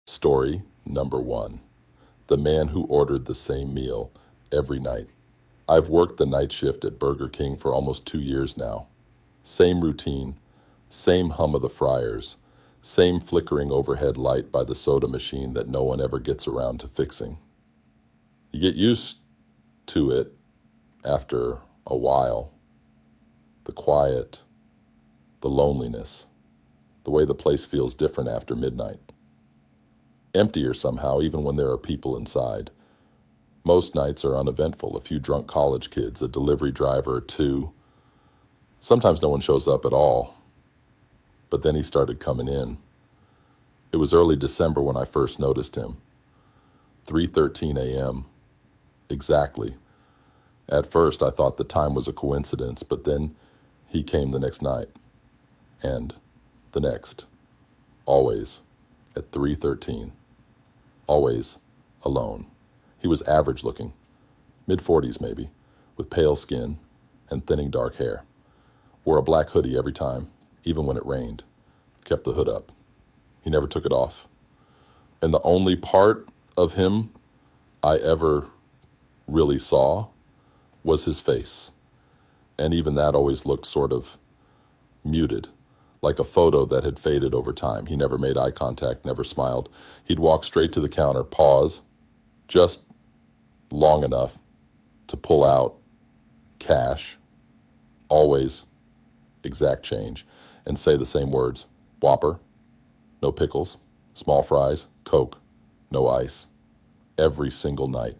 Story number 1. The man who ordered the same meal every night. I've worked the night shift at Burger King for almost 2 years now. Same routine, same hum of the fryers, same flickering overhead light by the soda machine that no one ever gets around to fixing. You get used to it after a while. The quiet, the loneliness, the way the place feels different after midnight. Emptier somehow, even when there are people inside. Most nights are uneventful, a few drunk college kids, a delivery driver or two. Sometimes no one shows up at all. But then he started coming in. It was early December when I first noticed him. 3:13 a.m. Exactly. At first I thought the time was a coincidence, but then he came the next night. And the next. Always at 3:13. Always alone. He was average looking, mid-40s maybe, with pale skin and thinning dark hair. Wore a black hoodie every time, even when it rained. Kept the hood up. He never took it off. And the only part of him I ever really saw was his face. And even that always looked sort of muted, like a photo that had faded over time. He never made eye contact, never smiled. He'd walk straight to the counter, pause, just long enough to pull out cash, always exact change, and say the same words: Whopper, no pickles, small fries, Coke, no ice. Every single night.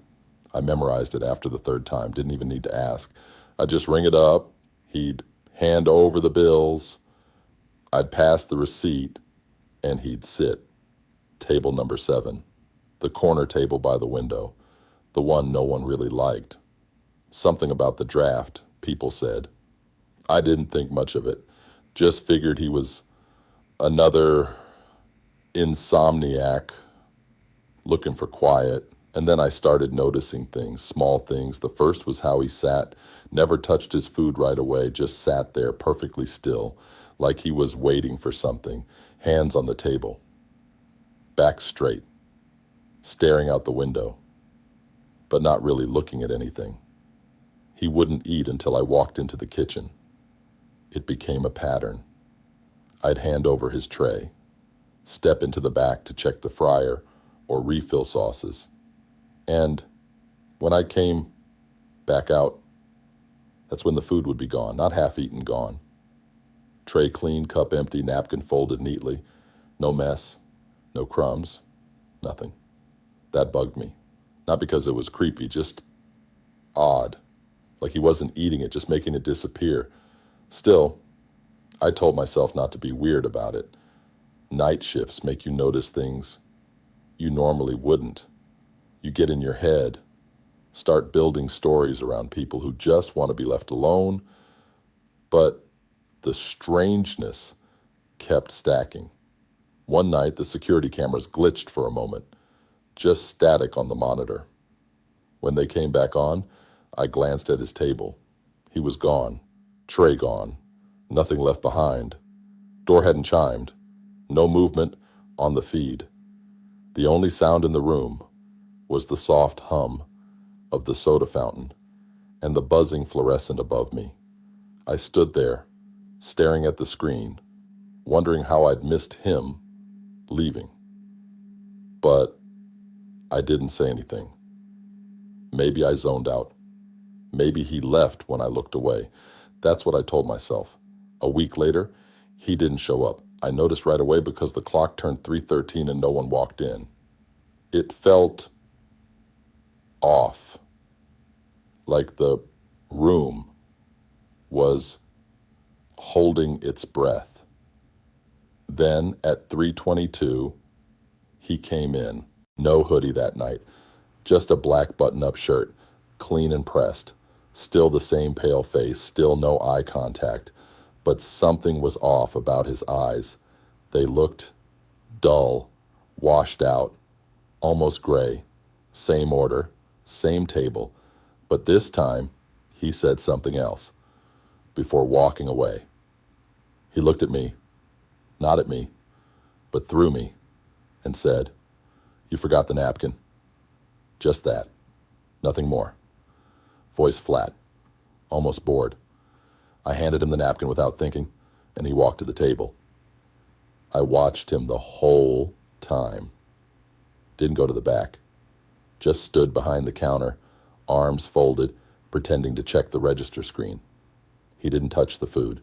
I memorized it after the third time, didn't even need to ask. I'd just ring it up, he'd hand over the bills, I'd pass the receipt, and he'd sit. Table number 7, the corner table by the window, the one no one really liked. Something about the draft, people said. I didn't think much of it, just figured he was another insomniac looking for quiet. And then I started noticing things, small things. The first was how he sat, never touched his food right away, just sat there perfectly still, like he was waiting for something, hands on the table, back straight, staring out the window, but not really looking at anything. He wouldn't eat until I walked into the kitchen. It became a pattern. I'd hand over his tray, step into the back to check the fryer or refill sauces. And when I came back out, that's when the food would be gone, not half-eaten, gone. Tray clean, cup empty, napkin folded neatly. No mess, no crumbs, nothing. That bugged me. Not because it was creepy, just odd. Like he wasn't eating it, just making it disappear. Still, I told myself not to be weird about it. Night shifts make you notice things you normally wouldn't. You get in your head, start building stories around people who just want to be left alone, but the strangeness kept stacking. One night, the security cameras glitched for a moment, just static on the monitor. When they came back on, I glanced at his table. He was gone, tray gone, nothing left behind. Door hadn't chimed, no movement on the feed. The only sound in the room was the soft hum of the soda fountain and the buzzing fluorescent above me. I stood there, staring at the screen, wondering how I'd missed him leaving. But I didn't say anything. Maybe I zoned out. Maybe he left when I looked away. That's what I told myself. A week later, he didn't show up. I noticed right away because the clock turned 3:13 and no one walked in. It felt off, like the room was holding its breath. Then at 3:22, he came in. No hoodie that night, just a black button-up shirt, clean and pressed. Still the same pale face, still no eye contact, but something was off about his eyes. They looked dull, washed out, almost gray. Same order, same table, but this time he said something else before walking away. He looked at me, not at me, but through me, and said, You forgot the napkin. Just that. Nothing more. Voice flat, almost bored. I handed him the napkin without thinking, and he walked to the table. I watched him the whole time. Didn't go to the back. Just stood behind the counter, arms folded, pretending to check the register screen. He didn't touch the food.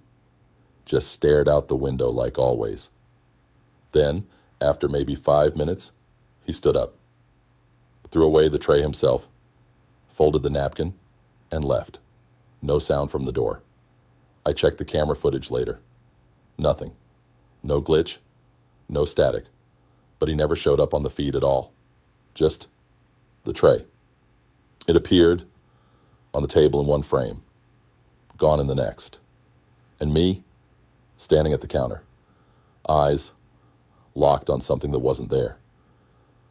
Just stared out the window like always. Then, after maybe 5 minutes, he stood up, threw away the tray himself, folded the napkin, and left. No sound from the door. I checked the camera footage later. Nothing. No glitch, no static. But he never showed up on the feed at all. Just the tray. It appeared on the table in one frame, gone in the next. And me, standing at the counter, eyes locked on something that wasn't there.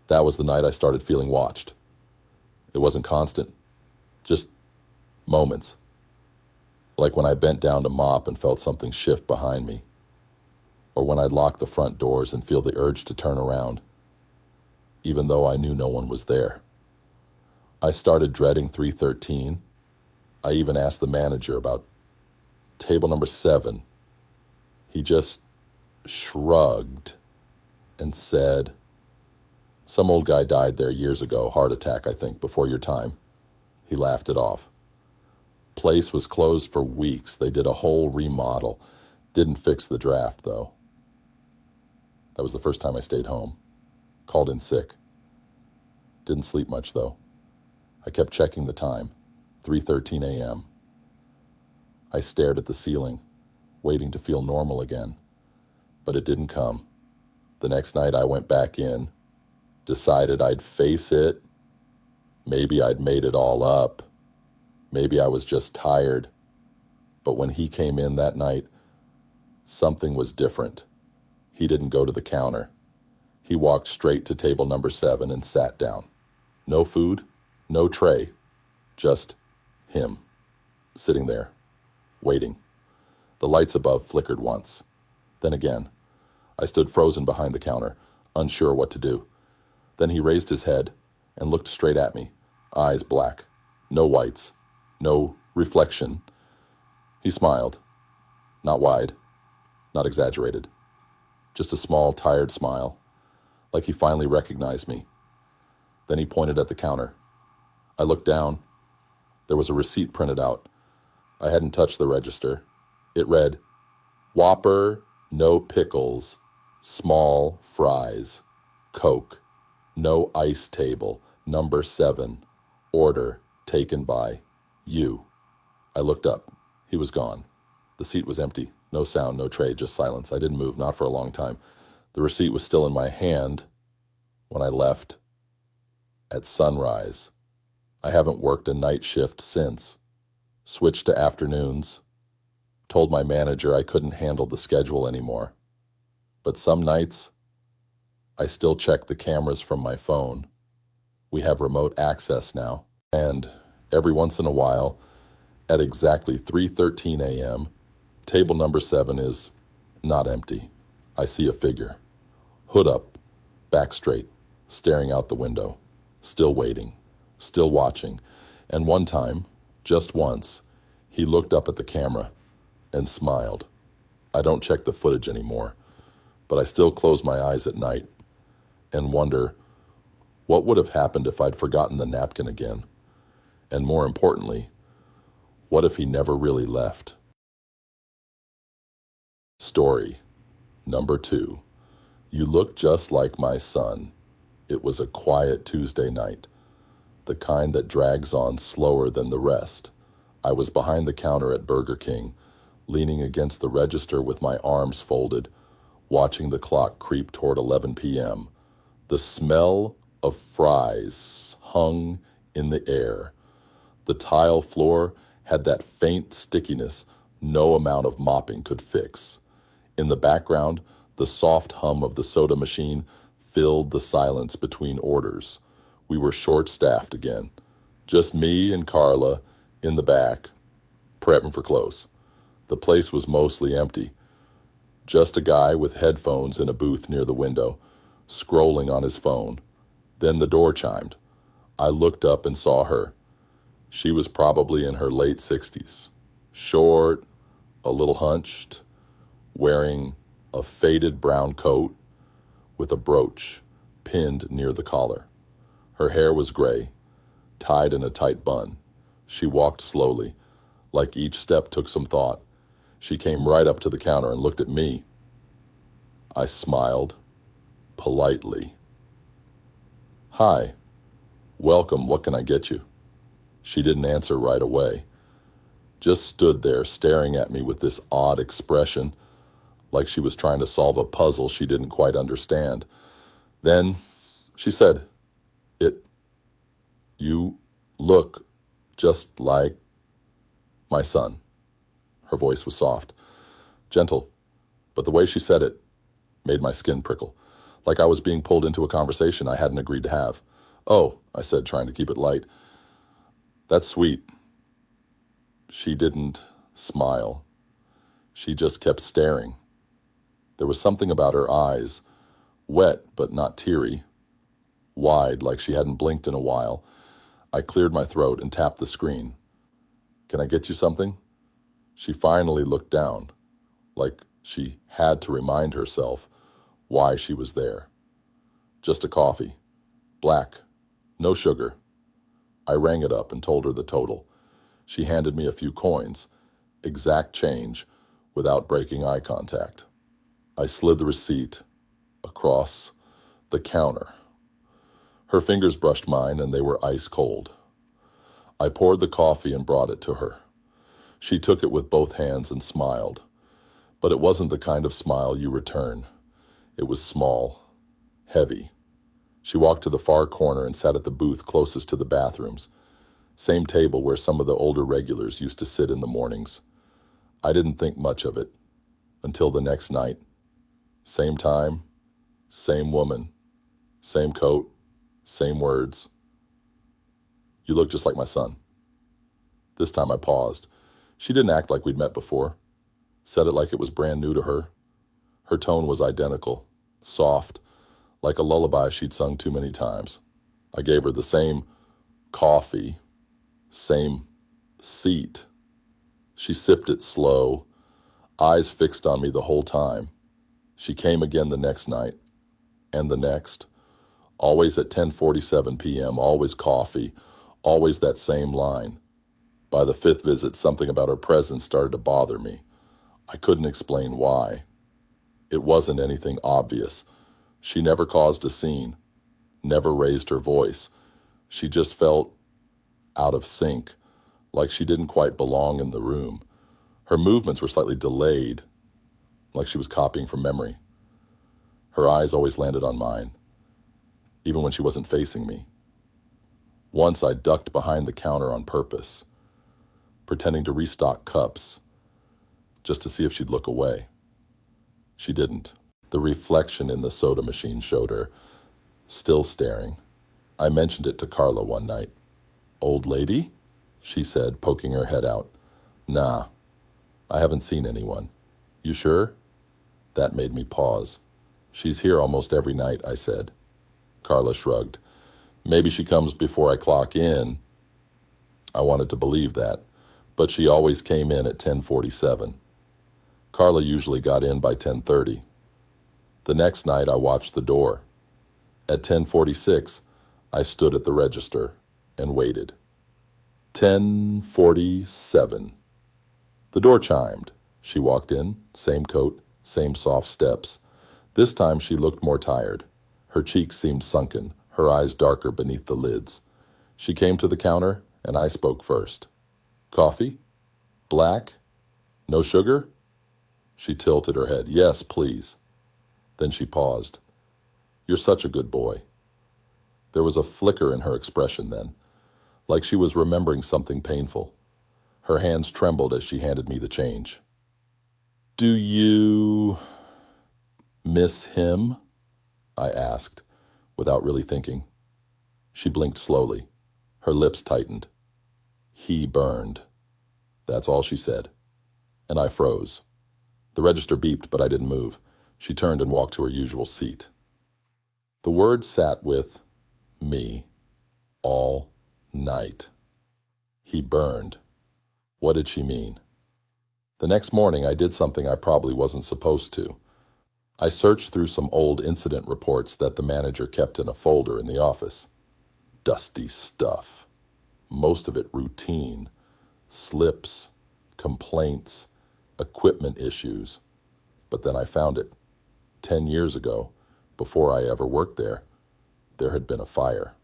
That was the night I started feeling watched. It wasn't constant, just moments. Like when I bent down to mop and felt something shift behind me. Or when I'd lock the front doors and feel the urge to turn around, even though I knew no one was there. I started dreading 313. I even asked the manager about table number 7. He just shrugged and said, "Some old guy died there years ago, heart attack, I think, before your time." He laughed it off. Place was closed for weeks. They did a whole remodel. Didn't fix the draft, though. That was the first time I stayed home. Called in sick. Didn't sleep much, though. I kept checking the time, 3:13 a.m. I stared at the ceiling, waiting to feel normal again. But it didn't come. The next night I went back in, decided I'd face it. Maybe I'd made it all up. Maybe I was just tired. But when he came in that night, something was different. He didn't go to the counter. He walked straight to table number 7 and sat down. No food, no tray, just him, sitting there, waiting. The lights above flickered once. Then again. I stood frozen behind the counter, unsure what to do. Then he raised his head and looked straight at me, eyes black, no whites, no reflection. He smiled, not wide, not exaggerated, just a small, tired smile, like he finally recognized me. Then he pointed at the counter. I looked down. There was a receipt printed out. I hadn't touched the register. It read, "Whopper, no pickles, small fries, Coke, no ice table, number 7, order taken by you." I looked up. He was gone. The seat was empty. No sound, no tray, just silence. I didn't move, not for a long time. The receipt was still in my hand when I left at sunrise. I haven't worked a night shift since. Switched to afternoons. Told my manager I couldn't handle the schedule anymore. But some nights, I still check the cameras from my phone. We have remote access now. And every once in a while, at exactly 3:13 a.m., table number 7 is not empty. I see a figure. Hood up, back straight, staring out the window. Still waiting, still watching. And one time, just once, he looked up at the camera and smiled. I don't check the footage anymore, but I still close my eyes at night and wonder what would have happened if I'd forgotten the napkin again. And more importantly, what if he never really left? Story number 2. You look just like my son. It was a quiet Tuesday night, the kind that drags on slower than the rest. I was behind the counter at Burger King, leaning against the register with my arms folded, watching the clock creep toward 11 p.m. The smell of fries hung in the air. The tile floor had that faint stickiness no amount of mopping could fix. In the background, the soft hum of the soda machine filled the silence between orders. We were short-staffed again. Just me and Carla in the back, prepping for close. The place was mostly empty. Just a guy with headphones in a booth near the window, scrolling on his phone. Then the door chimed. I looked up and saw her. She was probably in her late 60s, short, a little hunched, wearing a faded brown coat with a brooch pinned near the collar. Her hair was gray, tied in a tight bun. She walked slowly, like each step took some thought. She came right up to the counter and looked at me. I smiled, politely. "Hi, welcome, what can I get you?" She didn't answer right away, just stood there staring at me with this odd expression, like she was trying to solve a puzzle she didn't quite understand. Then she said, "You look just like my son." Her voice was soft, gentle, but the way she said it made my skin prickle, like I was being pulled into a conversation I hadn't agreed to have. "Oh," I said, trying to keep it light. "That's sweet." She didn't smile. She just kept staring. There was something about her eyes, wet but not teary, wide like she hadn't blinked in a while. I cleared my throat and tapped the screen. "Can I get you something?" She finally looked down, like she had to remind herself why she was there. "Just a coffee. Black. No sugar." I rang it up and told her the total. She handed me a few coins, exact change, without breaking eye contact. I slid the receipt across the counter. Her fingers brushed mine, and they were ice cold. I poured the coffee and brought it to her. She took it with both hands and smiled, but it wasn't the kind of smile you return. It was small, heavy. She walked to the far corner and sat at the booth closest to the bathrooms, same table where some of the older regulars used to sit in the mornings. I didn't think much of it until the next night. Same time, same woman, same coat, same words. "You look just like my son." This time I paused. She didn't act like we'd met before, said it like it was brand new to her. Her tone was identical, soft, like a lullaby she'd sung too many times. I gave her the same coffee, same seat. She sipped it slow, eyes fixed on me the whole time. She came again the next night, and the next, always at 10:47 p.m., always coffee, always that same line. By the fifth visit, something about her presence started to bother me. I couldn't explain why. It wasn't anything obvious. She never caused a scene, never raised her voice. She just felt out of sync, like she didn't quite belong in the room. Her movements were slightly delayed, like she was copying from memory. Her eyes always landed on mine, even when she wasn't facing me. Once I ducked behind the counter on purpose, pretending to restock cups, just to see if she'd look away. She didn't. The reflection in the soda machine showed her, still staring. I mentioned it to Carla one night. "Old lady?" she said, poking her head out. "Nah, I haven't seen anyone." "You sure?" That made me pause. "She's here almost every night," I said. Carla shrugged. "Maybe she comes before I clock in." I wanted to believe that, but she always came in at 10:47. Carla usually got in by 10:30. The next night I watched the door. At 10:46, I stood at the register and waited. 10:47. The door chimed. She walked in, same coat, same soft steps. This time she looked more tired. Her cheeks seemed sunken, her eyes darker beneath the lids. She came to the counter, and I spoke first. "Coffee? Black? No sugar?" She tilted her head. "Yes, please." Then she paused. "You're such a good boy." There was a flicker in her expression then, like she was remembering something painful. Her hands trembled as she handed me the change. "Do you miss him?" I asked, without really thinking. She blinked slowly. Her lips tightened. "He burned." That's all she said. And I froze. The register beeped, but I didn't move. She turned and walked to her usual seat. The words sat with me all night. He burned. What did she mean? The next morning, I did something I probably wasn't supposed to. I searched through some old incident reports that the manager kept in a folder in the office. Dusty stuff. Most of it routine. Slips, complaints, equipment issues. But then I found it. 10 years ago, before I ever worked there had been a fire.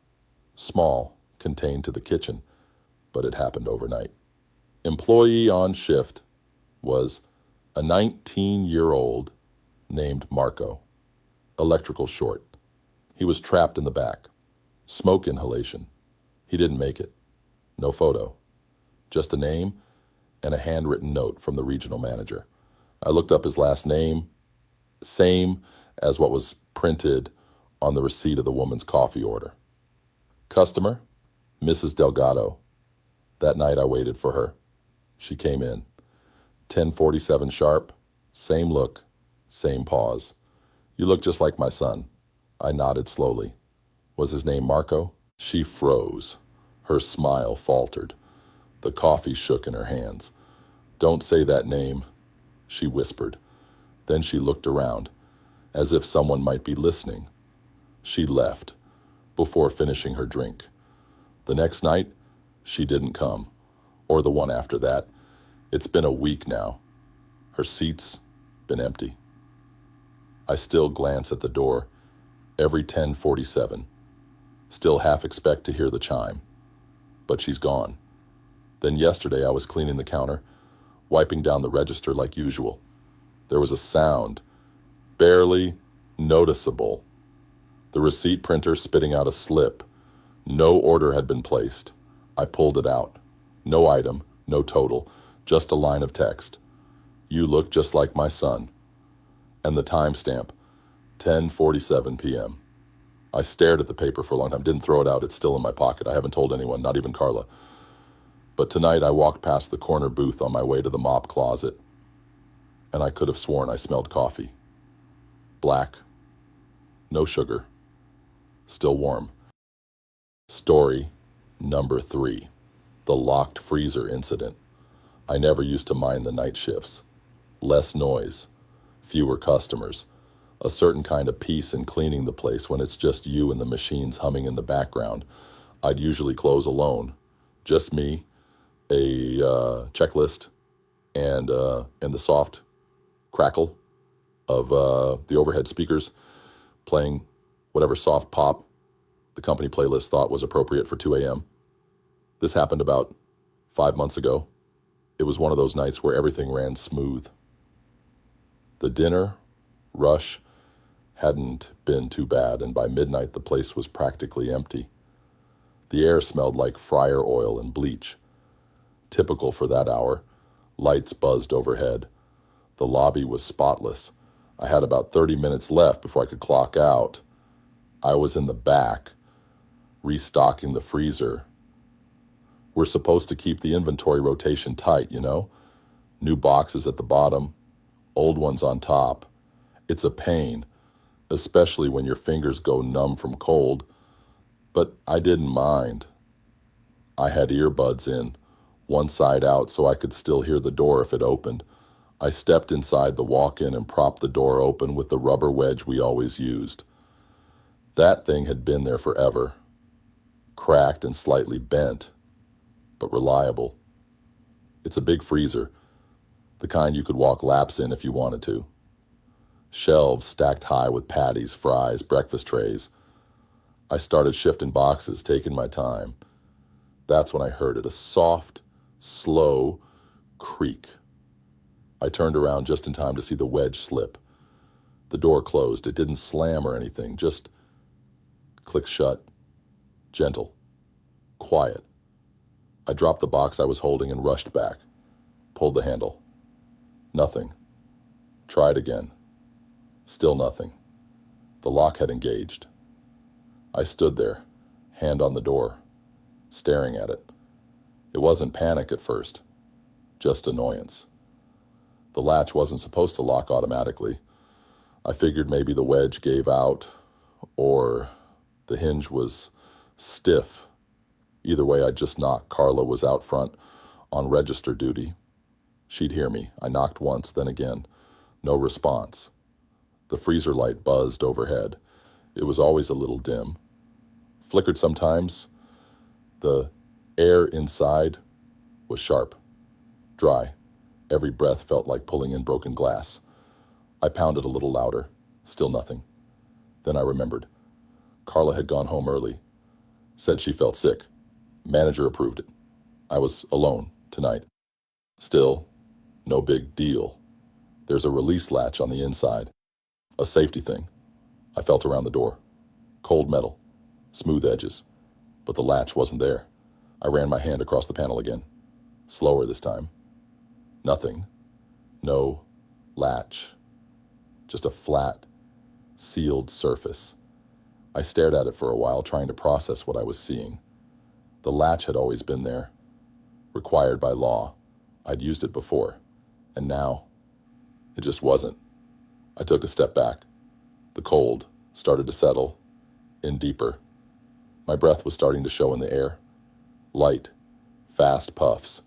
Small, contained to the kitchen, but it happened overnight. Employee on shift was a 19-year-old named Marco. Electrical short. He was trapped in the back. Smoke inhalation. He didn't make it. No photo. Just a name and a handwritten note from the regional manager. I looked up his last name, same as what was printed on the receipt of the woman's coffee order. Customer, Mrs. Delgado. That night I waited for her. She came in. 10:47 sharp, same look, same pause. You look just like my son. I nodded slowly. Was his name Marco? She froze. Her smile faltered. The coffee shook in her hands. Don't say that name, she whispered. Then she looked around, as if someone might be listening. She left, before finishing her drink. The next night, she didn't come, or the one after that. It's been a week now. Her seat's been empty. I still glance at the door, every 10:47. Still half expect to hear the chime. But she's gone. Then yesterday I was cleaning the counter, wiping down the register like usual. There was a sound, barely noticeable. The receipt printer spitting out a slip. No order had been placed. I pulled it out. No item, no total, just a line of text. You look just like my son. And the timestamp, 10:47 p.m. I stared at the paper for a long time, didn't throw it out. It's still in my pocket. I haven't told anyone, not even Carla. But tonight I walked past the corner booth on my way to the mop closet, and I could have sworn I smelled coffee. Black, no sugar, still warm. Story number 3, the locked freezer incident. I never used to mind the night shifts. Less noise, fewer customers, a certain kind of peace in cleaning the place when it's just you and the machines humming in the background. I'd usually close alone, just me, a checklist, and the soft crackle of the overhead speakers playing whatever soft pop the company playlist thought was appropriate for 2 a.m. This happened about 5 months ago. It was one of those nights where everything ran smooth. The dinner rush hadn't been too bad, and by midnight the place was practically empty. The air smelled like fryer oil and bleach. Typical for that hour, lights buzzed overhead. The lobby was spotless. I had about 30 minutes left before I could clock out. I was in the back, restocking the freezer. We're supposed to keep the inventory rotation tight, you know? New boxes at the bottom, old ones on top. It's a pain, especially when your fingers go numb from cold. But I didn't mind. I had earbuds in, one side out so I could still hear the door if it opened. I stepped inside the walk-in and propped the door open with the rubber wedge we always used. That thing had been there forever, cracked and slightly bent, but reliable. It's a big freezer, the kind you could walk laps in if you wanted to. Shelves stacked high with patties, fries, breakfast trays. I started shifting boxes, taking my time. That's when I heard it, a soft, slow creak. I turned around just in time to see the wedge slip. The door closed. It didn't slam or anything, just click shut, gentle, quiet. I dropped the box I was holding and rushed back, pulled the handle. Nothing. Tried again. Still nothing. The lock had engaged. I stood there, hand on the door, staring at it. It wasn't panic at first, just annoyance. The latch wasn't supposed to lock automatically. I figured maybe the wedge gave out, or the hinge was Stiff. Either way, I'd just knock. Carla was out front on register duty. She'd hear me. I knocked once, then again. No response. The freezer light buzzed overhead. It was always a little dim. Flickered sometimes. The air inside was sharp, dry. Every breath felt like pulling in broken glass. I pounded a little louder. Still nothing. Then I remembered. Carla had gone home early. Said she felt sick. Manager approved it. I was alone tonight. Still, no big deal. There's a release latch on the inside. A safety thing. I felt around the door. Cold metal. Smooth edges. But the latch wasn't there. I ran my hand across the panel again. Slower this time. Nothing. No latch. Just a flat, sealed surface. I stared at it for a while, trying to process what I was seeing. The latch had always been there. Required by law. I'd used it before. And now, it just wasn't. I took a step back. The cold started to settle in deeper. My breath was starting to show in the air. Light, fast puffs.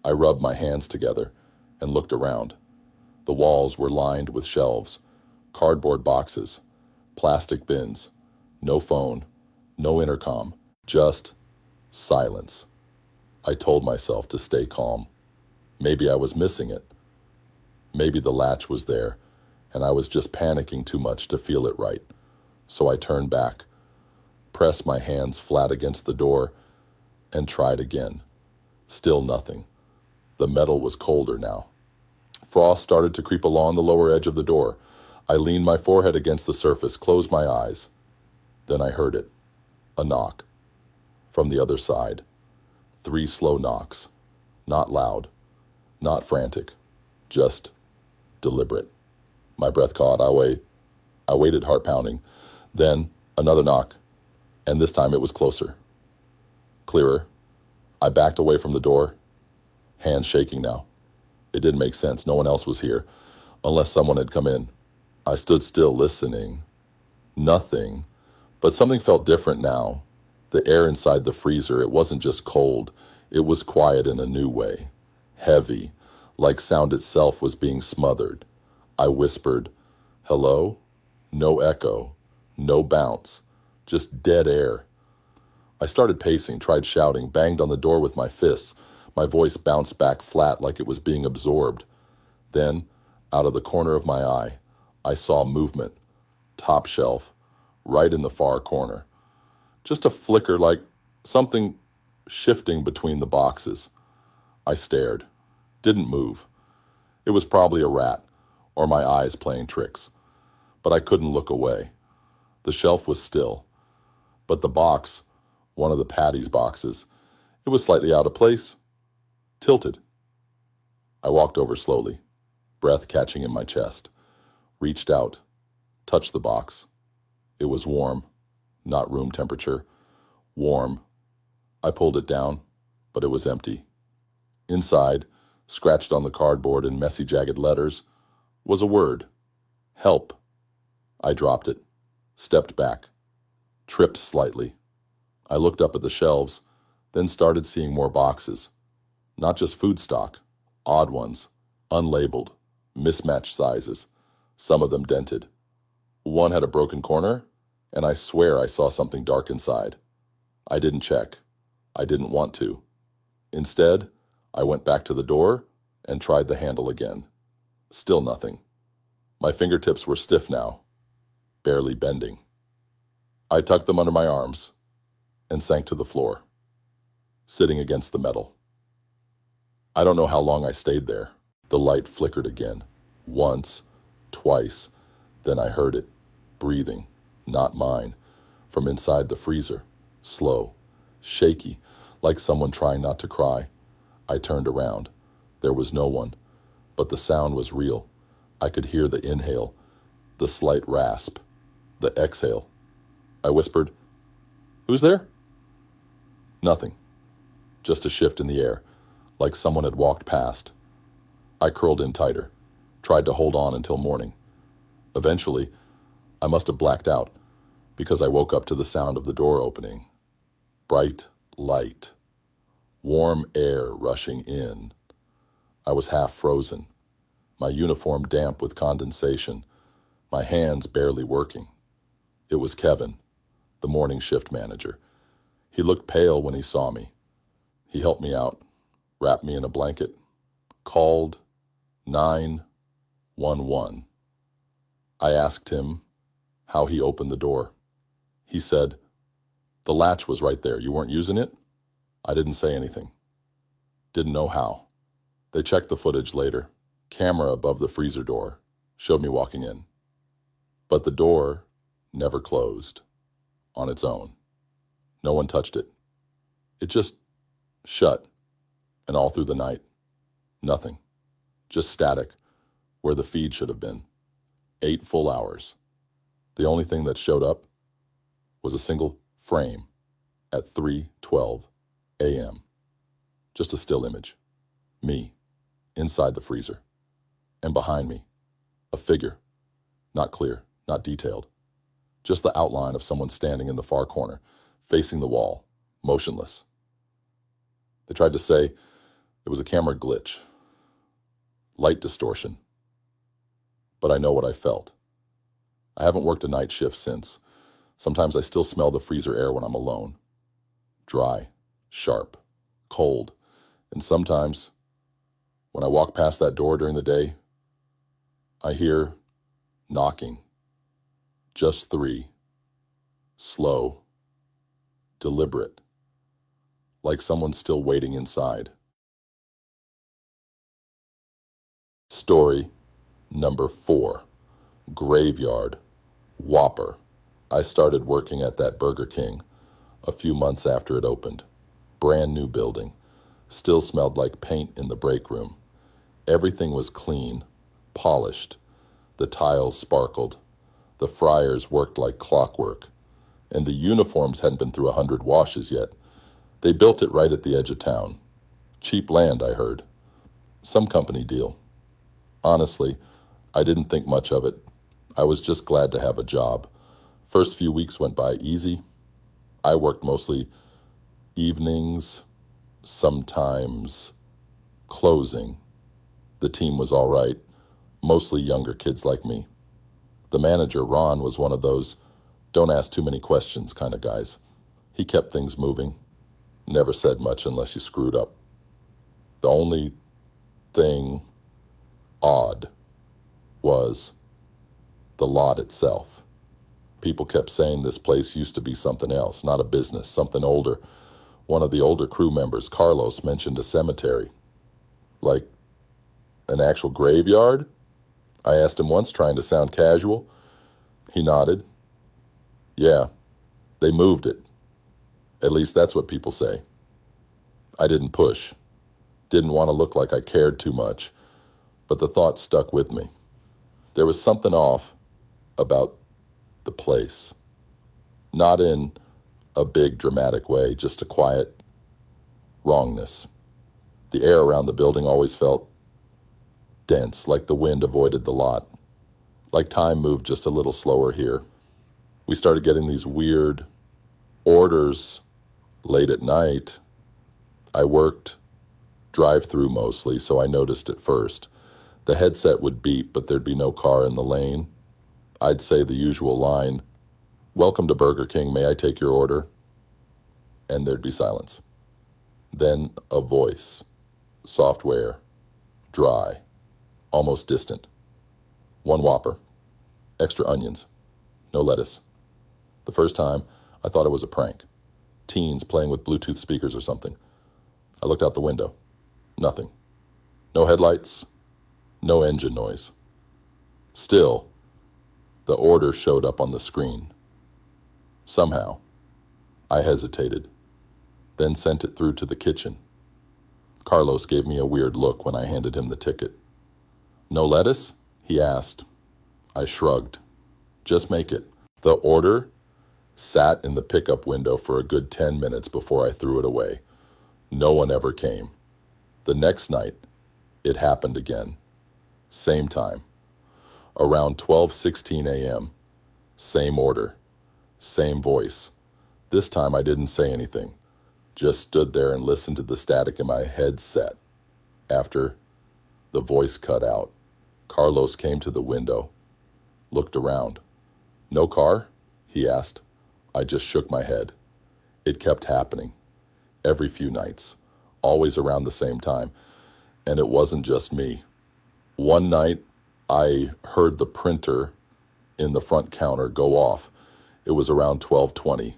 I rubbed my hands together and looked around. The walls were lined with shelves, cardboard boxes, plastic bins, no phone, no intercom, just silence. I told myself to stay calm. Maybe I was missing it. Maybe the latch was there, and I was just panicking too much to feel it right. So I turned back, pressed my hands flat against the door, and tried again. Still nothing. The metal was colder now. Frost started to creep along the lower edge of the door. I leaned my forehead against the surface, closed my eyes. Then I heard it. A knock. From the other side. 3 slow knocks. Not loud. Not frantic. Just deliberate. My breath caught. I waited, heart pounding. Then another knock. And this time it was closer. Clearer. I backed away from the door. Hands shaking now. It didn't make sense. No one else was here. Unless someone had come in. I stood still, listening. Nothing. But something felt different now. The air inside the freezer, it wasn't just cold. It was quiet in a new way. Heavy. Like sound itself was being smothered. I whispered, "Hello?" No echo. No bounce. Just dead air. I started pacing, tried shouting, banged on the door with my fists. My voice bounced back flat like it was being absorbed. Then, out of the corner of my eye, I saw movement. Top shelf, right in the far corner. Just a flicker like something shifting between the boxes. I stared. Didn't move. It was probably a rat, or my eyes playing tricks. But I couldn't look away. The shelf was still. But the box, one of the Patty's boxes, it was slightly out of place. Tilted. I walked over slowly, breath catching in my chest. Reached out, touched the box. It was warm, not room temperature. Warm. I pulled it down, but it was empty. Inside, scratched on the cardboard in messy, jagged letters, was a word. Help. I dropped it, stepped back, tripped slightly. I looked up at the shelves, then started seeing more boxes. Not just food stock, odd ones, unlabeled, mismatched sizes, some of them dented. One had a broken corner, and I swear I saw something dark inside. I didn't check. I didn't want to. Instead, I went back to the door and tried the handle again. Still nothing. My fingertips were stiff now, barely bending. I tucked them under my arms and sank to the floor, sitting against the metal. I don't know how long I stayed there. The light flickered again. Once, twice. Then I heard it, breathing, not mine, from inside the freezer, slow, shaky, like someone trying not to cry. I turned around. There was no one, but the sound was real. I could hear the inhale, the slight rasp, the exhale. I whispered, "Who's there?" Nothing. Just a shift in the air, like someone had walked past. I curled in tighter, tried to hold on until morning. Eventually, I must have blacked out, because I woke up to the sound of the door opening. bright light, warm air rushing in. I was half frozen, my uniform damp with condensation, my hands barely working. It was Kevin, the morning shift manager. He looked pale when he saw me. He helped me out, wrapped me in a blanket, called 911. I asked him how he opened the door. He said, "The latch was right there. You weren't using it?" I didn't say anything. Didn't know how. They checked the footage later. Camera above the freezer door showed me walking in. But the door never closed on its own. No one touched it. It just shut, and all through the night, nothing. Just static, where the feed should have been. 8 full hours. The only thing that showed up was a single frame at 3:12 a.m. Just a still image. Me, inside the freezer. And behind me, a figure. Not clear, not detailed. Just the outline of someone standing in the far corner, facing the wall, motionless. They tried to say it was a camera glitch, light distortion. But I know what I felt. I haven't worked a night shift since. Sometimes I still smell the freezer air when I'm alone. Dry, sharp, cold. And sometimes, when I walk past that door during the day, I hear knocking. Just 3. Slow. Deliberate. Like someone's still waiting inside. Story number 4. Graveyard. Whopper. I started working at that Burger King a few months after it opened. Brand new building. Still smelled like paint in the break room. Everything was clean, polished. The tiles sparkled. The fryers worked like clockwork. And the uniforms hadn't been through 100 washes yet. They built it right at the edge of town. Cheap land, I heard. Some company deal. Honestly, I didn't think much of it. I was just glad to have a job. First few weeks went by easy. I worked mostly evenings, sometimes closing. The team was all right, mostly younger kids like me. The manager, Ron, was one of those don't ask too many questions kind of guys. He kept things moving, never said much unless you screwed up. The only thing odd was the lot itself. People kept saying this place used to be something else, not a business, something older. One of the older crew members, Carlos, mentioned a cemetery. Like an actual graveyard? I asked him once, trying to sound casual. He nodded. Yeah, they moved it. At least that's what people say. I didn't push. Didn't want to look like I cared too much, but the thought stuck with me. There was something off about the place. Not in a big dramatic way, just a quiet wrongness. The air around the building always felt dense, like the wind avoided the lot, like time moved just a little slower here. We started getting these weird orders late at night. I worked drive-through mostly, so I noticed it first. The headset would beep, but there'd be no car in the lane. I'd say the usual line, "Welcome to Burger King, may I take your order?" And there'd be silence. Then a voice, software, dry, almost distant. 1 Whopper, extra onions, no lettuce. The first time, I thought it was a prank. Teens playing with Bluetooth speakers or something. I looked out the window. Nothing. No headlights, no engine noise. Still, the order showed up on the screen. Somehow, I hesitated, then sent it through to the kitchen. Carlos gave me a weird look when I handed him the ticket. "No lettuce?" he asked. I shrugged. "Just make it." The order sat in the pickup window for a good 10 minutes before I threw it away. No one ever came. The next night, it happened again. Same time. Around 12:16 a.m., same order, same voice. This time I didn't say anything, just stood there and listened to the static in my headset. After the voice cut out, Carlos came to the window, looked around. "No car?" he asked. I just shook my head. It kept happening, every few nights, always around the same time, and it wasn't just me. One night, I heard the printer in the front counter go off. It was around 12:20.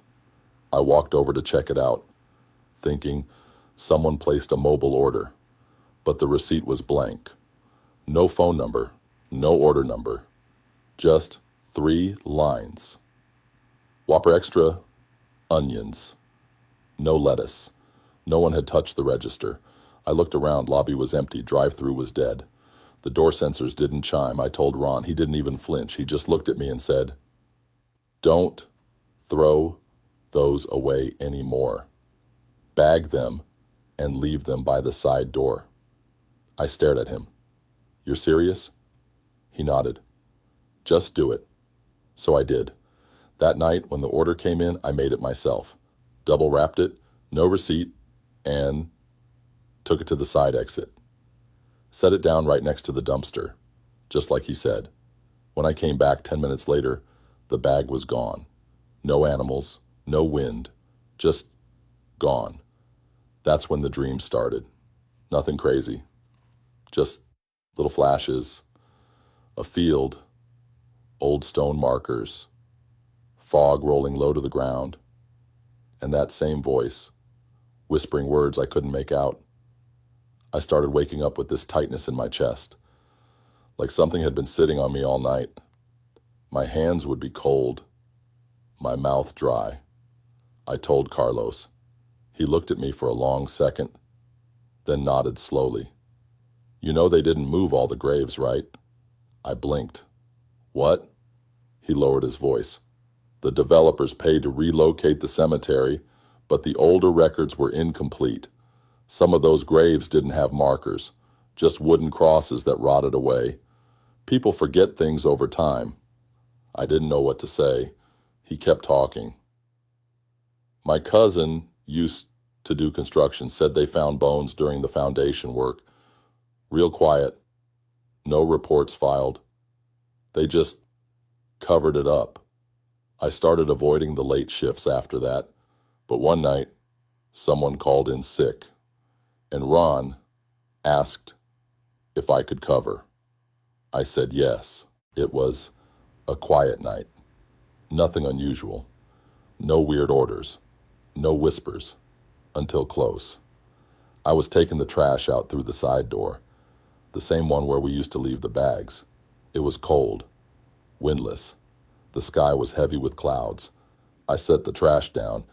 I walked over to check it out, thinking someone placed a mobile order, but the receipt was blank. No phone number, no order number, just 3 lines. Whopper extra, onions. No lettuce. No one had touched the register. I looked around, lobby was empty, drive-through was dead. The door sensors didn't chime. I told Ron, he didn't even flinch. He just looked at me and said, "Don't throw those away anymore. Bag them and leave them by the side door." I stared at him. "You're serious?" He nodded. "Just do it." So I did. That night, when the order came in, I made it myself. Double wrapped it, no receipt, and took it to the side exit. Set it down right next to the dumpster, just like he said. When I came back 10 minutes later, the bag was gone. No animals, no wind, just gone. That's when the dream started. Nothing crazy. Just little flashes, a field, old stone markers, fog rolling low to the ground, and that same voice, whispering words I couldn't make out. I started waking up with this tightness in my chest, like something had been sitting on me all night. My hands would be cold, my mouth dry. I told Carlos. He looked at me for a long second, then nodded slowly. "You know they didn't move all the graves, right?" I blinked. "What?" He lowered his voice. "The developers paid to relocate the cemetery, but the older records were incomplete. Some of those graves didn't have markers, just wooden crosses that rotted away. People forget things over time." I didn't know what to say. He kept talking. "My cousin used to do construction, said they found bones during the foundation work. Real quiet. No reports filed. They just covered it up. I started avoiding the late shifts after that, but one night, someone called in sick, and Ron asked if I could cover. I said yes. It was a quiet night. Nothing unusual. No weird orders. No whispers. Until close. I was taking the trash out through the side door, the same one where we used to leave the bags. It was cold, windless. The sky was heavy with clouds. I set the trash down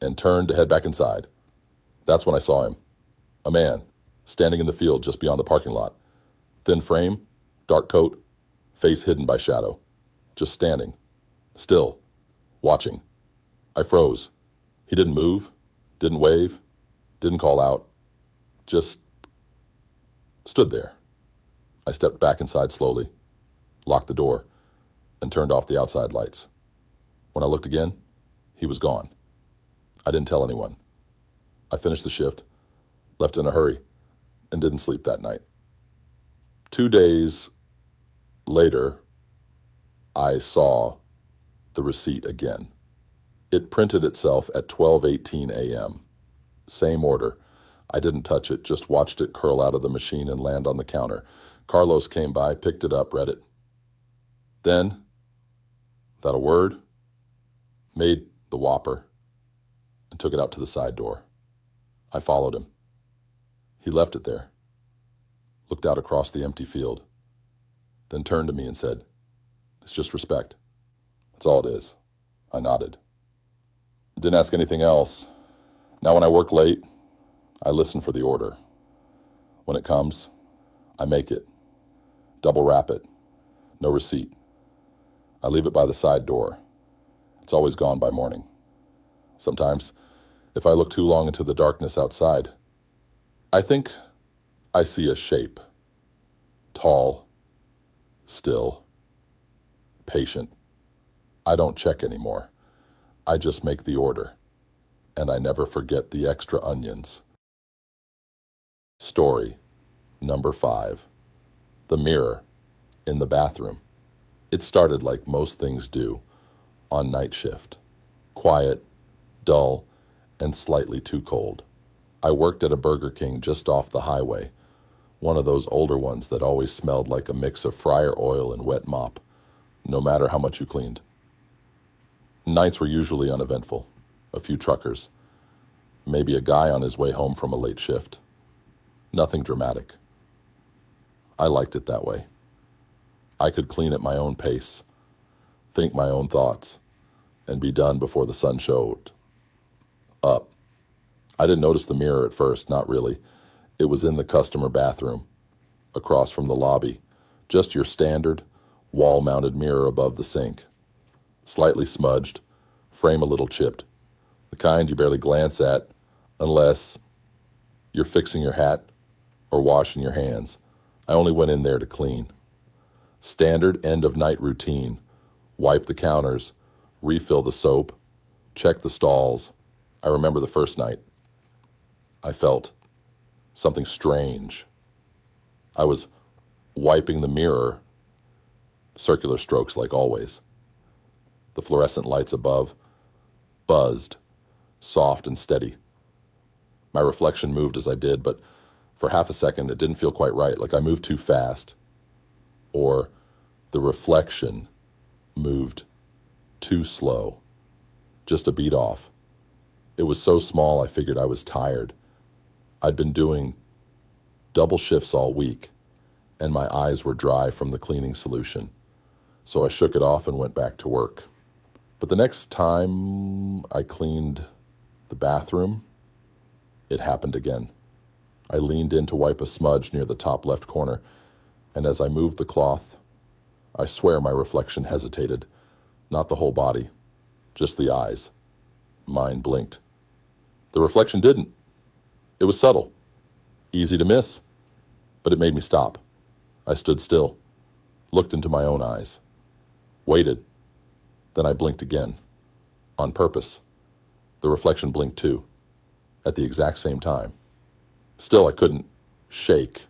and turned to head back inside. That's when I saw him. A man, standing in the field just beyond the parking lot. Thin frame, dark coat, face hidden by shadow. Just standing, still, watching. I froze. He didn't move, didn't wave, didn't call out. Just stood there. I stepped back inside slowly, locked the door, and turned off the outside lights. When I looked again, he was gone. I didn't tell anyone. I finished the shift, left in a hurry, and didn't sleep that night. 2 days later, I saw the receipt again. It printed itself at 12:18 a.m. Same order. I didn't touch it, just watched it curl out of the machine and land on the counter. Carlos came by, picked it up, read it. Then, without a word, made the Whopper and took it out to the side door. I followed him. He left it there, looked out across the empty field, then turned to me and said, "It's just respect. That's all it is." I nodded. Didn't ask anything else. Now when I work late, I listen for the order. When it comes, I make it. Double wrap it. No receipt. I leave it by the side door. It's always gone by morning. Sometimes, if I look too long into the darkness outside, I think I see a shape. Tall, still, patient. I don't check anymore. I just make the order. and I never forget the extra onions. Story number 5. The mirror in the bathroom. It started like most things do, on night shift. Quiet, dull, and slightly too cold. I worked at a Burger King just off the highway, one of those older ones that always smelled like a mix of fryer oil and wet mop, no matter how much you cleaned. Nights were usually uneventful. A few truckers. Maybe a guy on his way home from a late shift. Nothing dramatic. I liked it that way. I could clean at my own pace, think my own thoughts, and be done before the sun showed up. I didn't notice the mirror at first, not really. It was in the customer bathroom, across from the lobby. Just your standard, wall-mounted mirror above the sink. Slightly smudged, frame a little chipped. The kind you barely glance at unless you're fixing your hat or washing your hands. I only went in there to clean. Standard end-of-night routine. Wipe the counters, refill the soap, check the stalls. I remember the first night. I felt something strange. I was wiping the mirror, circular strokes like always. The fluorescent lights above buzzed, soft and steady. My reflection moved as I did, but for half a second it didn't feel quite right, like I moved too fast, or the reflection moved too slow, just a beat off. It was so small I figured I was tired. I'd been doing double shifts all week, and my eyes were dry from the cleaning solution, so I shook it off and went back to work. But the next time I cleaned the bathroom, it happened again. I leaned in to wipe a smudge near the top left corner, and as I moved the cloth, I swear my reflection hesitated. Not the whole body, just the eyes. Mine blinked. The reflection didn't. It was subtle, easy to miss, but it made me stop. I stood still, looked into my own eyes, waited. Then I blinked again, on purpose. The reflection blinked too, at the exact same time. Still, I couldn't shake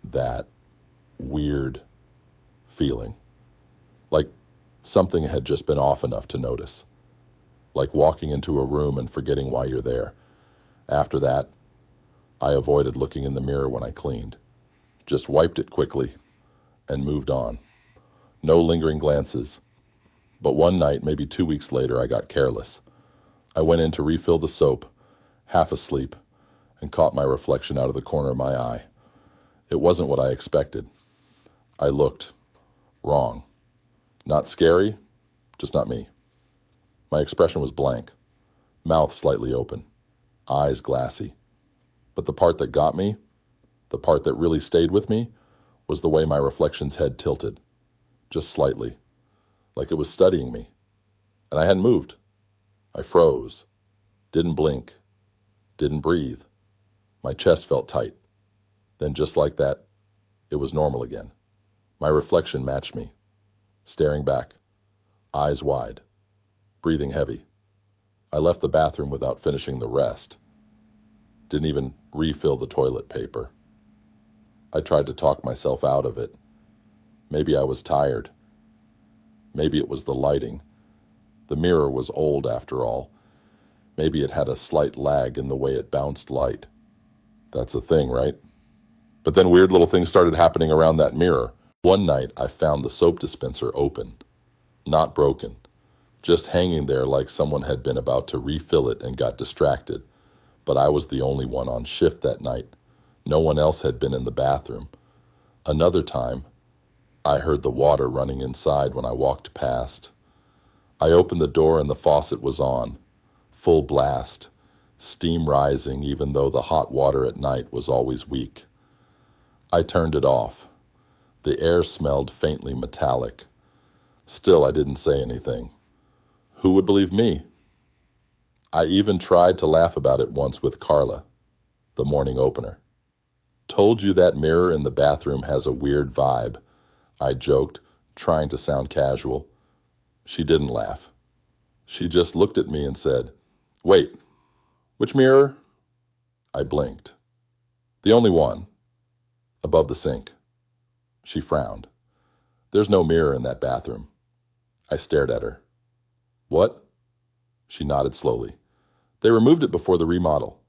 that weird feeling, like something had just been off enough to notice, like walking into a room and forgetting why you're there. After that, I avoided looking in the mirror when I cleaned, just wiped it quickly and moved on. No lingering glances. But one night, maybe 2 weeks later, I got careless. I went in to refill the soap, half asleep, and caught my reflection out of the corner of my eye. It wasn't what I expected. I looked wrong. Not scary, just not me. My expression was blank, mouth slightly open, eyes glassy. But the part that got me, the part that really stayed with me, was the way my reflection's head tilted, just slightly, like it was studying me. And I hadn't moved. I froze, didn't blink, didn't breathe. My chest felt tight. Then just like that, it was normal again. My reflection matched me, staring back, eyes wide, breathing heavy. I left the bathroom without finishing the rest. Didn't even refill the toilet paper. I tried to talk myself out of it. Maybe I was tired. Maybe it was the lighting. The mirror was old after all. Maybe it had a slight lag in the way it bounced light. That's a thing, right? But then weird little things started happening around that mirror. One night I found the soap dispenser open, not broken, just hanging there like someone had been about to refill it and got distracted. But I was the only one on shift that night. No one else had been in the bathroom. Another time, I heard the water running inside when I walked past. I opened the door and the faucet was on, full blast, steam rising even though the hot water at night was always weak. I turned it off. The air smelled faintly metallic. Still, I didn't say anything. Who would believe me? I even tried to laugh about it once with Carla, the morning opener. Told you that mirror in the bathroom has a weird vibe, I joked, trying to sound casual. She didn't laugh. She just looked at me and said, "Wait, Which mirror? I blinked. The only one, above the sink. She frowned. There's no mirror in that bathroom. I stared at her. What? She nodded slowly. They removed it before the remodel.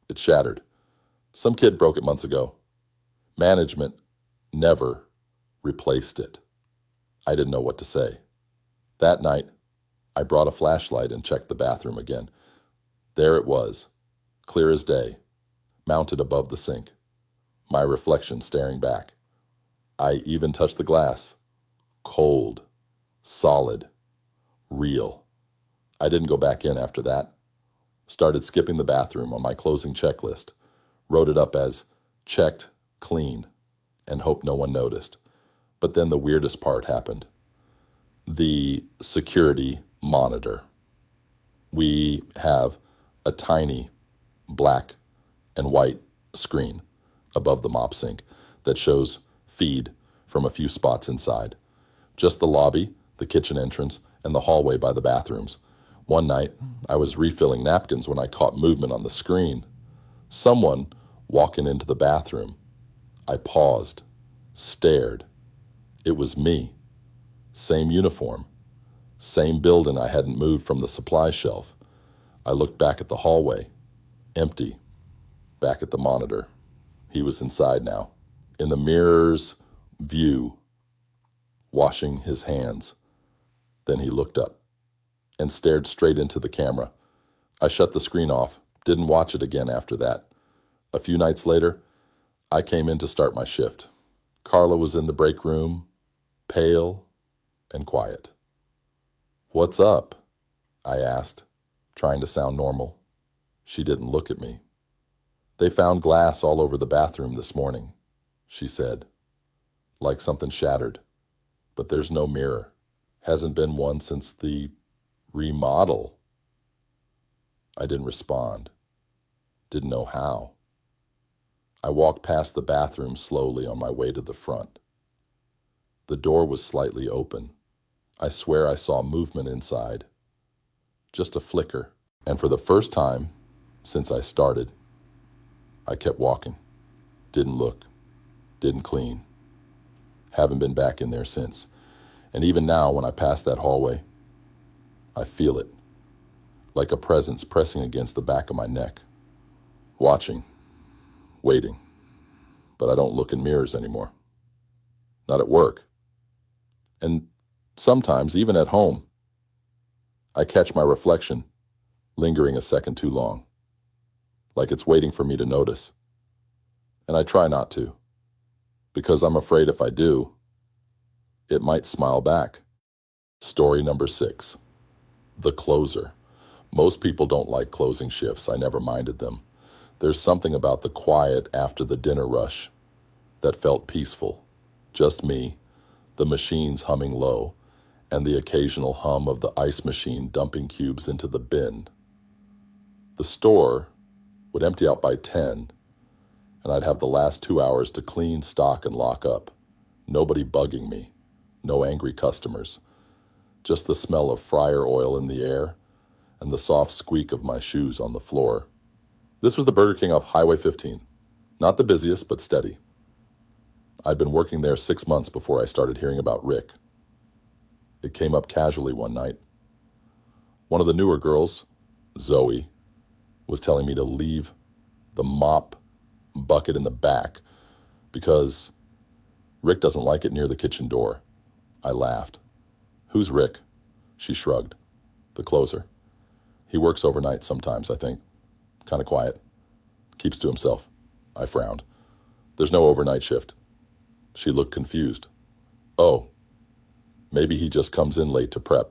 It shattered. Some kid broke it months ago. Management never replaced it. I didn't know what to say. That night, I brought a flashlight and checked the bathroom again. There it was, clear as day, mounted above the sink, my reflection staring back. I even touched the glass. Cold, solid, real. I didn't go back in after that. Started skipping the bathroom on my closing checklist. Wrote it up as checked, clean, and hoped no one noticed. But then the weirdest part happened. The security monitor. We have a tiny black and white screen above the mop sink that shows feed from a few spots inside. Just the lobby, the kitchen entrance, and the hallway by the bathrooms. One night, I was refilling napkins when I caught movement on the screen. Someone walking into the bathroom. I paused, stared. It was me. Same uniform. Same building I hadn't moved from the supply shelf. I looked back at the hallway. Empty. Back at the monitor. He was inside now. In the mirror's view. Washing his hands. Then he looked up and stared straight into the camera. I shut the screen off, didn't watch it again after that. A few nights later, I came in to start my shift. Carla was in the break room, pale and quiet. "What's up?" I asked, trying to sound normal. She didn't look at me. "They found glass all over the bathroom this morning," she said, like something shattered. "But there's no mirror. Hasn't been one since the remodel." I didn't respond. Didn't know how. I walked past the bathroom slowly on my way to the front. The door was slightly open. I swear I saw movement inside. Just a flicker. And for the first time since I started, I kept walking. Didn't look. Didn't clean. Haven't been back in there since. And even now, when I pass that hallway, I feel it, like a presence pressing against the back of my neck. Watching, waiting. But I don't look in mirrors anymore. Not at work. And sometimes, even at home, I catch my reflection lingering a second too long, like it's waiting for me to notice. And I try not to, because I'm afraid if I do, it might smile back. Story number 6. The closer. Most people don't like closing shifts. I never minded them. There's something about the quiet after the dinner rush that felt peaceful. Just me, the machines humming low, and the occasional hum of the ice machine dumping cubes into the bin. The store would empty out by 10, and I'd have the last 2 hours to clean, stock, and lock up. Nobody bugging me. No angry customers. Just the smell of fryer oil in the air and the soft squeak of my shoes on the floor. This was the Burger King off Highway 15. Not the busiest, but steady. I'd been working there 6 months before I started hearing about Rick. It came up casually one night. One of the newer girls, Zoe, was telling me to leave the mop bucket in the back because Rick doesn't like it near the kitchen door. I laughed. "Who's Rick?" She shrugged. "The closer. He works overnight sometimes, I think. Kind of quiet. Keeps to himself." I frowned. "There's no overnight shift." She looked confused. "Oh, maybe he just comes in late to prep."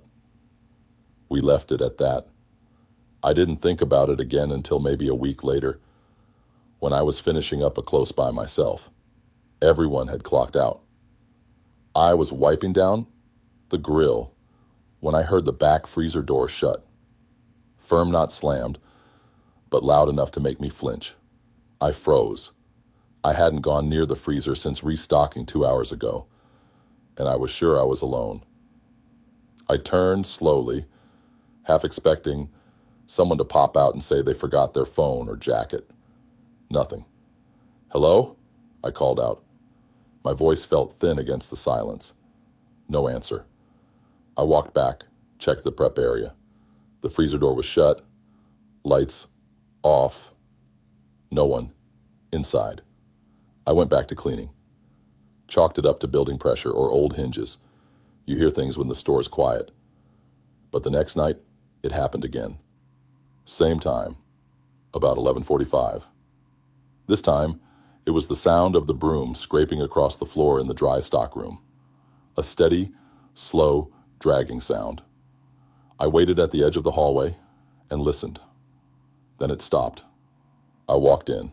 We left it at that. I didn't think about it again until maybe a week later, when I was finishing up a close by myself. Everyone had clocked out. I was wiping down the grill when I heard the back freezer door shut. Firm, not slammed, but loud enough to make me flinch. I froze. I hadn't gone near the freezer since restocking 2 hours ago, and I was sure I was alone. I turned slowly, half expecting Someone to pop out and say they forgot their phone or jacket. Nothing. "Hello?" I called out. My voice felt thin against the silence. No answer. I walked back, checked the prep area. The freezer door was shut, lights off, no one inside. I went back to cleaning. Chalked it up to building pressure or old hinges. You hear things when the store's quiet. But the next night, it happened again. Same time, about 11:45. This time, it was the sound of the broom scraping across the floor in the dry stockroom. A steady, slow, dragging sound. I waited at the edge of the hallway and listened. Then it stopped. I walked in,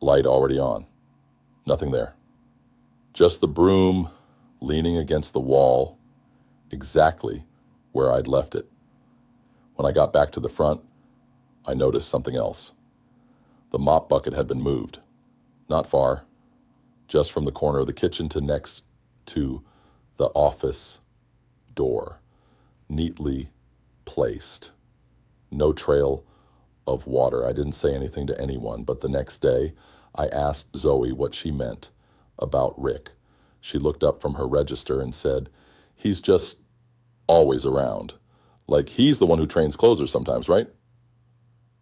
light already on. Nothing there. Just the broom leaning against the wall, exactly where I'd left it. When I got back to the front, I noticed something else. The mop bucket had been moved. Not far, just from the corner of the kitchen to next to the office door, neatly placed. No trail of water. I didn't say anything to anyone, but the next day, I asked Zoe what she meant about Rick. She looked up from her register and said, "He's just always around. Like he's the one who trains closers sometimes, right?"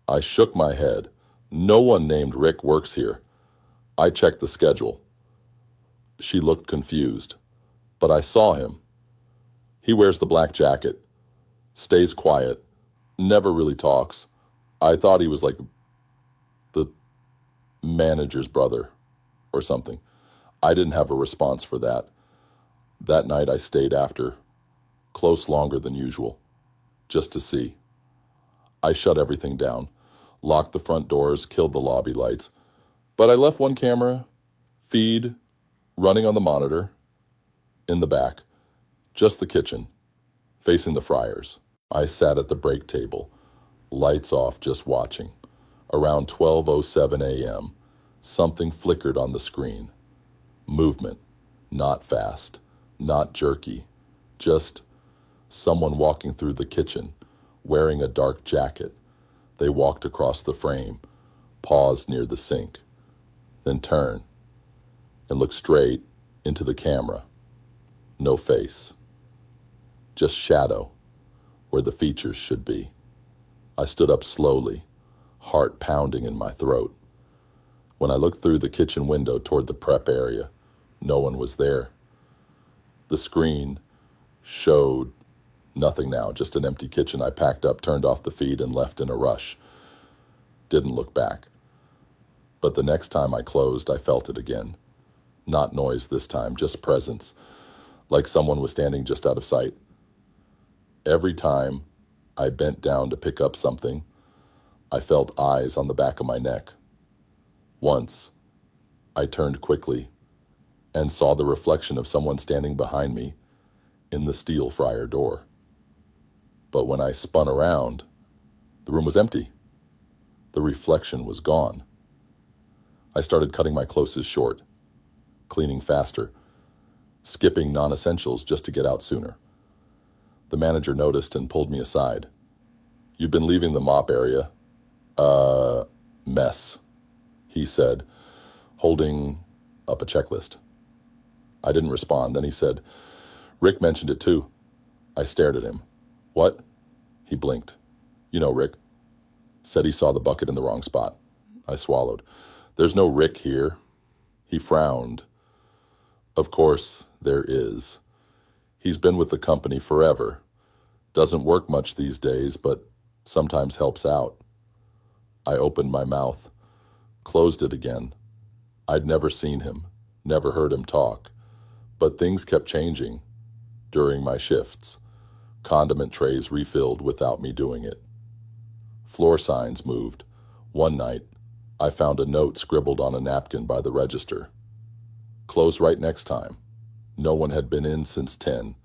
I shook my head. No one named Rick works here. I checked the schedule. She looked confused, but I saw him. He wears the black jacket, stays quiet, never really talks. I thought he was like the manager's brother or something. I didn't have a response for that. That night I stayed after, close longer than usual, just to see. I shut everything down, locked the front doors, killed the lobby lights, but I left one camera, feed, running on the monitor, in the back, just the kitchen, facing the fryers. I sat at the break table, lights off, just watching. Around 12:07 a.m., something flickered on the screen. Movement, not fast, not jerky, just someone walking through the kitchen, wearing a dark jacket. They walked across the frame, paused near the sink, then turned and looked straight into the camera. No face, just shadow where the features should be. I stood up slowly, heart pounding in my throat. When I looked through the kitchen window toward the prep area, no one was there. The screen showed nothing now, just an empty kitchen. I packed up, turned off the feed, and left in a rush. Didn't look back. But the next time I closed, I felt it again. Not noise this time, just presence, like someone was standing just out of sight. Every time I bent down to pick up something, I felt eyes on the back of my neck. Once, I turned quickly and saw the reflection of someone standing behind me in the steel fryer door. But when I spun around, the room was empty. The reflection was gone. I started cutting my closest short, cleaning faster, skipping non-essentials just to get out sooner. The manager noticed and pulled me aside. "You've been leaving the mop area. Mess," he said, holding up a checklist. I didn't respond. Then he said, "Rick mentioned it too." I stared at him. "What?" He blinked. "You know Rick. Said he saw the bucket in the wrong spot." I swallowed. "There's no Rick here." He frowned. "Of course there is. He's been with the company forever. Doesn't work much these days, but sometimes helps out." I opened my mouth, closed it again. I'd never seen him, never heard him talk, but things kept changing during my shifts. Condiment trays refilled without me doing it. Floor signs moved. One night, I found a note scribbled on a napkin by the register. "Close right next time." No one had been in since 10.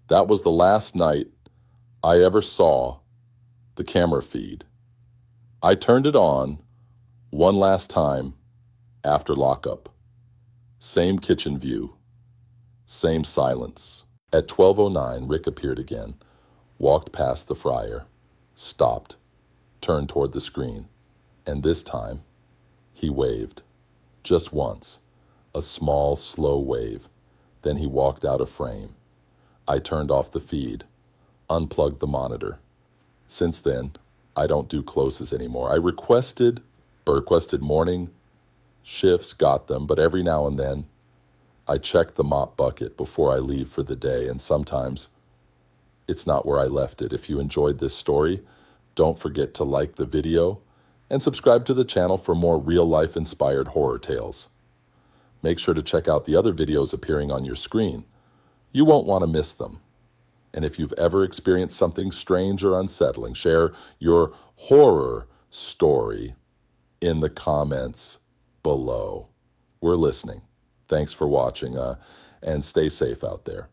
That was the last night I ever saw the camera feed. I turned it on one last time after lockup. Same kitchen view. Same silence. At 12:09, Rick appeared again, walked past the fryer, stopped, turned toward the screen, and this time, he waved. Just once. A small, slow wave. Then he walked out of frame. I turned off the feed, unplugged the monitor. Since then, I don't do closes anymore. I requested morning shifts, got them, but every now and then, I check the mop bucket before I leave for the day, and sometimes it's not where I left it. If you enjoyed this story, don't forget to like the video and subscribe to the channel for more real-life inspired horror tales. Make sure to check out the other videos appearing on your screen. You won't want to miss them. And if you've ever experienced something strange or unsettling, share your horror story in the comments below. We're listening. Thanks for watching, and stay safe out there.